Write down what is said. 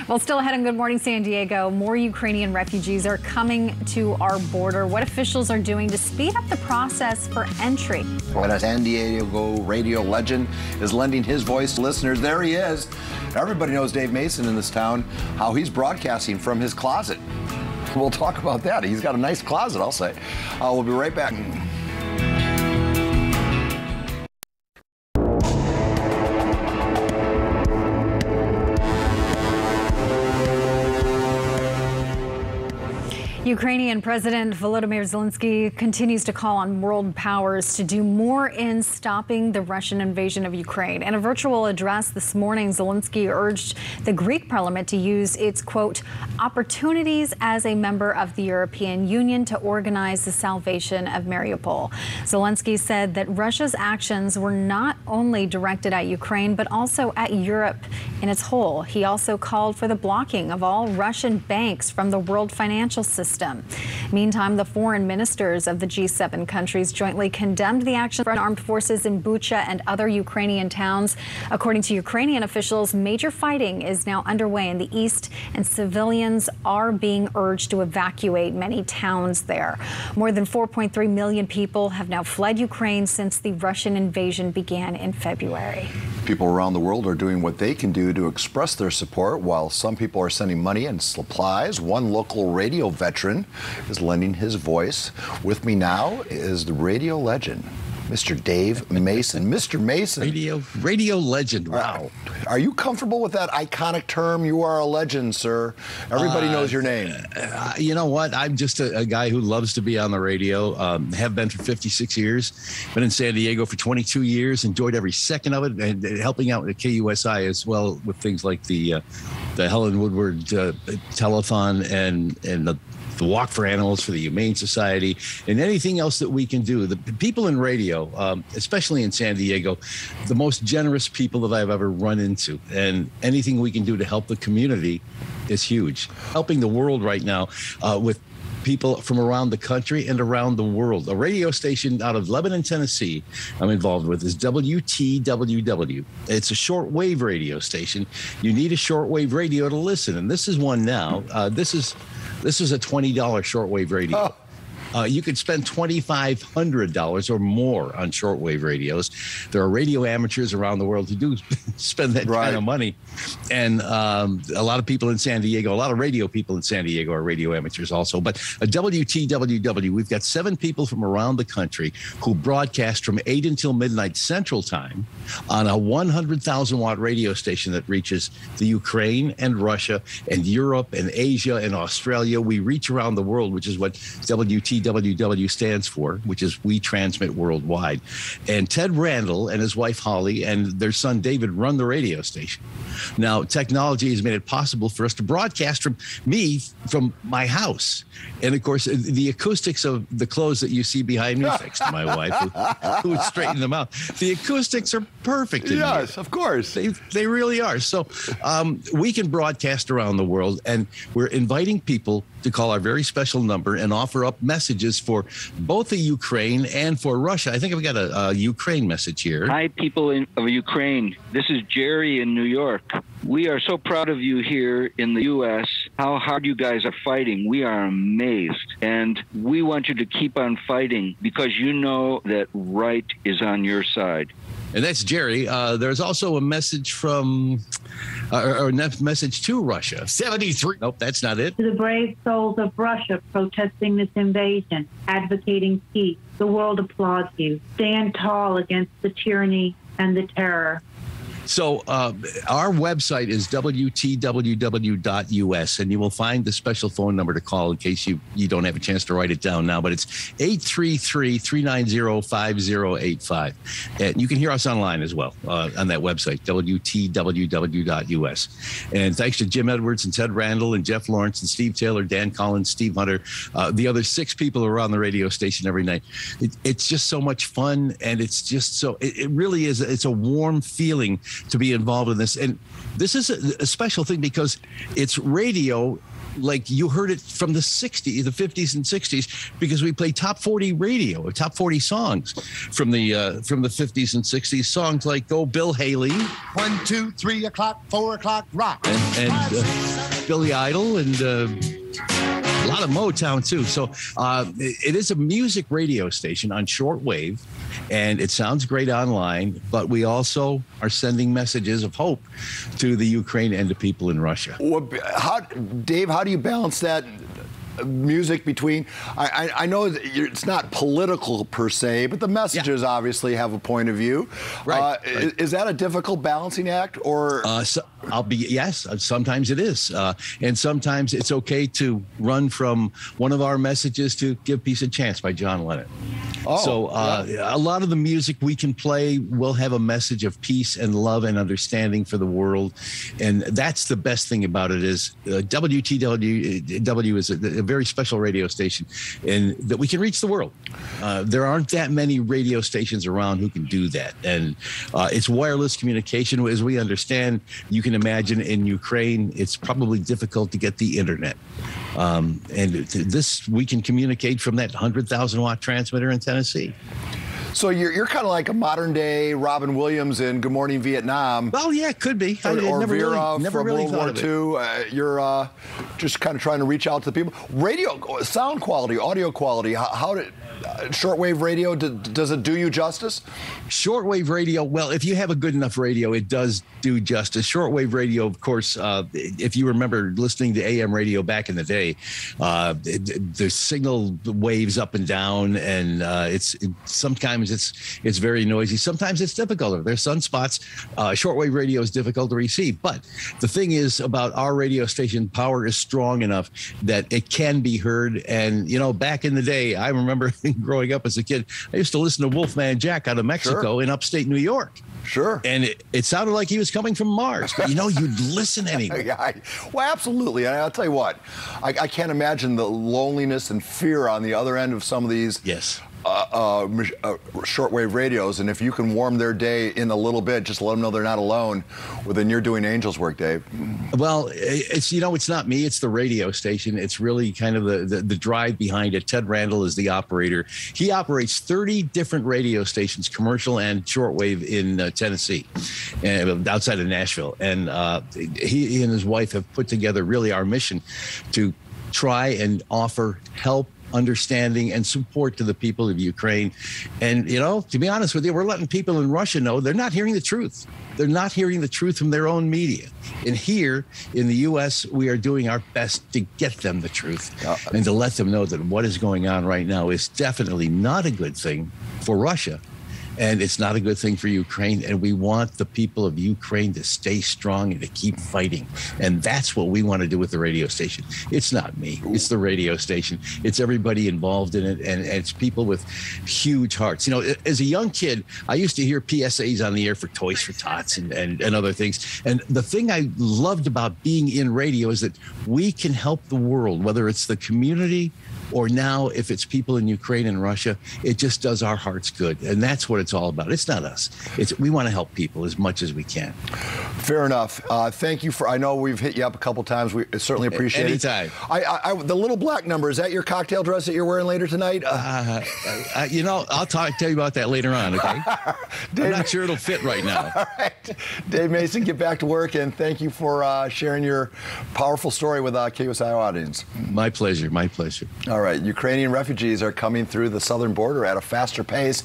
Well, still ahead on Good Morning San Diego, more Ukrainian refugees are coming to our border. What officials are doing to speed up the process for entry. When a San Diego radio legend is lending his voice to listeners, there he is. Everybody knows Dave Mason in this town, how he's broadcasting from his closet. We'll talk about that. He's got a nice closet, I'll say. We'll be right back. Ukrainian President Volodymyr Zelensky continues to call on world powers to do more in stopping the Russian invasion of Ukraine. In a virtual address this morning, Zelensky urged the Greek parliament to use its, quote, opportunities as a member of the European Union to organize the salvation of Mariupol. Zelensky said that Russia's actions were not only directed at Ukraine, but also at Europe in its whole. He also called for the blocking of all Russian banks from the world financial system. Meantime, the foreign ministers of the G7 countries jointly condemned the action of armed forces in Bucha and other Ukrainian towns. According to Ukrainian officials, major fighting is now underway in the east, and civilians are being urged to evacuate many towns there. More than 4.3 million people have now fled Ukraine since the Russian invasion began in February. People around the world are doing what they can do to express their support, while some people are sending money and supplies. One local radio veteran is lending his voice. With me now is the radio legend, Mr. Dave Mason. Mr. Mason. Radio legend. Wow. Are you comfortable with that iconic term? You are a legend, sir. Everybody knows your name. You know what? I'm just a guy who loves to be on the radio. Have been for 56 years. Been in San Diego for 22 years. Enjoyed every second of it, and helping out at KUSI as well with things like the Helen Woodward telethon and the Walk for Animals for the Humane Society, and anything else that we can do. The people in radio, especially in San Diego, the most generous people that I've ever run into, and anything we can do to help the community is huge. Helping the world right now with people from around the country and around the world. A radio station out of Lebanon, Tennessee, I'm involved with is WTWW. It's a shortwave radio station. You need a shortwave radio to listen, and this is one now. This is a $20 shortwave radio. You could spend $2,500 or more on shortwave radios. There are radio amateurs around the world who do spend that kind of money. And a lot of people in San Diego, a lot of radio people in San Diego are radio amateurs also. But a WTWW, we've got 7 people from around the country who broadcast from 8 until midnight Central Time on a 100,000 watt radio station that reaches the Ukraine and Russia and Europe and Asia and Australia. We reach around the world, which is what WTWW stands for, which is We Transmit Worldwide. And Ted Randall and his wife Holly and their son David run the radio station. Now, technology has made it possible for us to broadcast from my house. And of course, the acoustics of the clothes that you see behind me, thanks to my wife, who would straighten them out. The acoustics are perfect in here. Of course. They really are. So we can broadcast around the world, and we're inviting people to call our very special number and offer up messages for both the Ukraine and for Russia. I think I've got a Ukraine message here. Hi, people of Ukraine. This is Jerry in New York. We are so proud of you here in the U.S., how hard you guys are fighting. We are amazed. And we want you to keep on fighting because you know that right is on your side. And that's Jerry. There's also a message from, or a message to Russia. 73. Nope, that's not it. To the brave souls of Russia protesting this invasion, advocating peace, the world applauds you. Stand tall against the tyranny and the terror. So our website is WTWW.us, and you will find the special phone number to call in case you don't have a chance to write it down now, but it's 833-390-5085. And you can hear us online as well on that website, WTWW.us. And thanks to Jim Edwards and Ted Randall and Jeff Lawrence and Steve Taylor, Dan Collins, Steve Hunter, the other 6 people who are on the radio station every night. It's just so much fun, and it's just so, it really is, it's a warm feeling to be involved in this. And this is a special thing because it's radio like you heard it from the 60s, the 50s and 60s, because we play top 40 radio, or top 40 songs from the 50s and 60s. Songs like "Go Bill Haley," 1, 2, 3 o'clock, 4 o'clock, rock, and Billy Idol, and a lot of Motown too. So it is a music radio station on shortwave, and it sounds great online, but we also are sending messages of hope to the Ukraine and to people in Russia. Dave, how do you balance that music between, I know that it's not political per se, but the messages obviously have a point of view. Right. Is that a difficult balancing act, or? Yes, sometimes it is. And sometimes it's okay to run from one of our messages to Give Peace a Chance by John Lennon. So a lot of the music we can play will have a message of peace and love and understanding for the world. And that's the best thing about it is WTWW is a very special radio station, and that we can reach the world. There aren't that many radio stations around who can do that. And it's wireless communication. As we understand, you can imagine in Ukraine, it's probably difficult to get the internet. And this, we can communicate from that 100,000 watt transmitter in Tennessee. So you're kind of like a modern day Robin Williams in Good Morning Vietnam. Well, yeah, it could be. Or Vera from really World War II. You're just kind of trying to reach out to the people. Radio, sound quality, audio quality, how did shortwave radio, does it do you justice? Shortwave radio, well, if you have a good enough radio, it does do justice. Shortwave radio, of course, if you remember listening to AM radio back in the day, the signal waves up and down, and sometimes it's very noisy. Sometimes it's difficult. There's sunspots. Shortwave radio is difficult to receive. But the thing is about our radio station, power is strong enough that it can be heard. And, you know, back in the day, I remember growing up as a kid, I used to listen to Wolfman Jack out of Mexico in upstate New York. Sure. And it sounded like he was coming from Mars. But, you know, you'd listen anyway. Well, absolutely. And I'll tell you what, I can't imagine the loneliness and fear on the other end of some of these shortwave radios, and if you can warm their day in a little bit, just let them know they're not alone, well, then you're doing angels work, Dave. Well, it's not me, it's the radio station. It's really kind of the drive behind it. Ted Randall is the operator. He operates 30 different radio stations, commercial and shortwave, in Tennessee, outside of Nashville. And he and his wife have put together really our mission to try and offer help, understanding, and support to the people of Ukraine. And, you know, to be honest with you, we're letting people in Russia know they're not hearing the truth. They're not hearing the truth from their own media. And here in the U.S., we are doing our best to get them the truth and to let them know that what is going on right now is definitely not a good thing for Russia. And it's not a good thing for Ukraine. And we want the people of Ukraine to stay strong and to keep fighting. And that's what we want to do with the radio station. It's not me. It's the radio station. It's everybody involved in it. And it's people with huge hearts. You know, as a young kid, I used to hear PSAs on the air for Toys for Tots and other things. And the thing I loved about being in radio is that we can help the world, whether it's the community or now if it's people in Ukraine and Russia. It just does our hearts good. And that's what it's all about. It's not us. We want to help people as much as we can. Fair enough. Thank you I know we've hit you up a couple times. We certainly appreciate it. Anytime. The little black number, is that your cocktail dress that you're wearing later tonight? You know, I'll tell you about that later on, okay? I'm not sure it'll fit right now. All right. Dave Mason, get back to work, and thank you for sharing your powerful story with KUSI audience. My pleasure. My pleasure. All right. Ukrainian refugees are coming through the southern border at a faster pace.